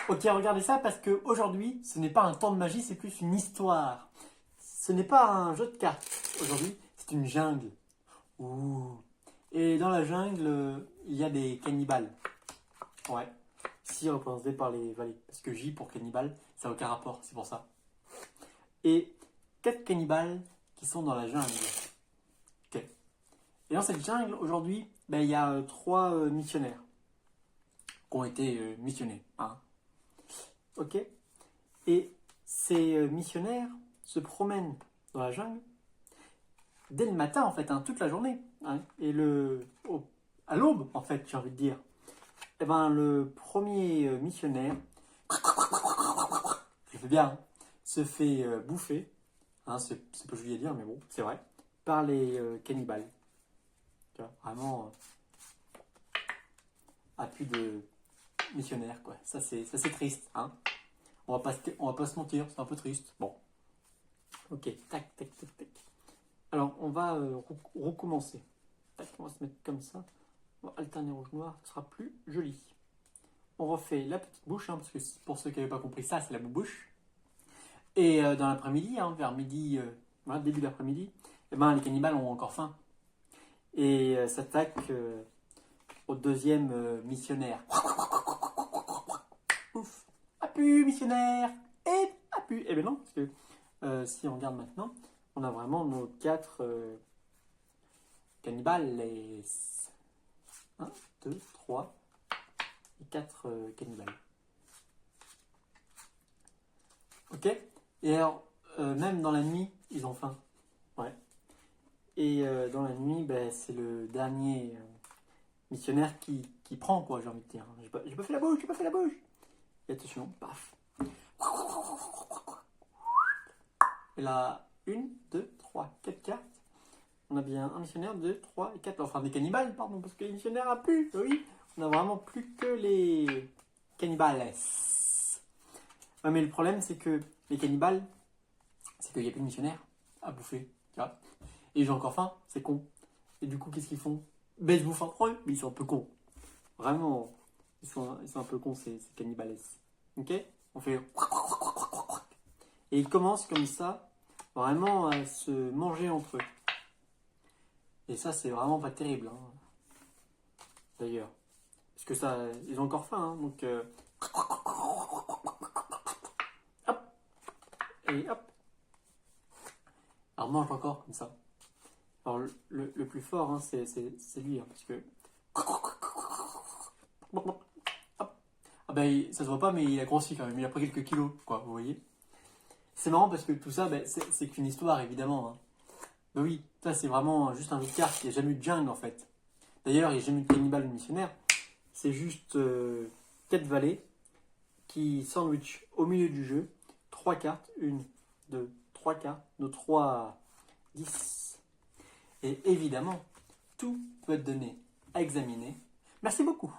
Ok, regardez ça parce que aujourd'hui, ce n'est pas un temps de magie, c'est plus une histoire. Ce n'est pas un jeu de cartes. Aujourd'hui, c'est une jungle. Ouh. Et dans la jungle, il y a des cannibales. Ouais. Ici, représentés par les valets. Parce que J pour cannibale, ça n'a aucun rapport, c'est pour ça. Et 4 cannibales qui sont dans la jungle. Ok. Et dans cette jungle, aujourd'hui, ben, il y a 3 missionnaires qui ont été missionnés. Hein. Ok. Et ces missionnaires se promènent dans la jungle dès le matin, en fait, hein, toute la journée. Hein. Et à l'aube, en fait, j'ai envie de dire, eh ben, le premier missionnaire, je fais bien, hein, se fait bouffer. Hein, c'est pas joli à dire, mais bon, c'est vrai. Par les cannibales. Tu vois, vraiment, à plus de missionnaires, quoi. Ça, c'est triste, hein. On va pas se mentir, c'est un peu triste. Bon, ok, tac, tac, tac, tac. Alors, on va recommencer. Tac, on va se mettre comme ça. On va alterner rouge-noir, ce sera plus joli. On refait la petite bouche, hein, parce que pour ceux qui n'avaient pas compris ça, c'est la bouche. Et dans l'après-midi, hein, vers midi, voilà, début d'après-midi, eh ben, les cannibales ont encore faim. Et s'attaquent au deuxième missionnaire. Ouf, appu, missionnaire. Et appu. Eh bien non, parce que si on regarde maintenant, on a vraiment nos 4 cannibales. Les 1, 2, 3 et 4 cannibales. Ok. Et alors, même dans la nuit, ils ont faim. Ouais. Et dans la nuit, ben, c'est le dernier missionnaire qui prend, quoi, j'ai envie de dire. J'ai pas fait la bouche, j'ai pas fait la bouche. Et attention, paf. Et là, 1, 2, 3, 4 cartes. On a bien un missionnaire, 2, 3 et 4. Enfin, des cannibales, pardon, parce que les missionnaires a plus. Oui, on a vraiment plus que les cannibales. Ouais, mais le problème, c'est que les cannibales, c'est qu'il n'y a plus de missionnaires à bouffer. Tu vois. Et ils ont encore faim, c'est con. Et du coup, qu'est-ce qu'ils font? Ben, ils se bouffent entre eux, mais ils sont un peu cons. Vraiment, ils sont un peu cons, ces cannibales. Ok. On fait. Et ils commencent comme ça, vraiment à se manger entre eux. Et ça, c'est vraiment pas terrible, hein, d'ailleurs. Parce que ça, ils ont encore faim, hein, donc. Hop. Et hop. Alors mange encore comme ça. Alors le plus fort, hein, c'est lui, hein, parce que. Hop. Ah ben, ça se voit pas, mais il a grossi quand même. Il a pris quelques kilos, quoi, vous voyez. C'est marrant parce que tout ça, ben, c'est qu'une histoire, évidemment. Hein. Ben oui, ça c'est vraiment juste un jeu de cartes. Il n'y a jamais eu de jungle, en fait. D'ailleurs, il n'y a jamais eu de cannibale ou de missionnaire. C'est juste 4 valets qui sandwich au milieu du jeu. 3 cartes. 1, 2, 3 cartes. Nos 3, 10. Et évidemment, tout peut être donné à examiner. Merci beaucoup.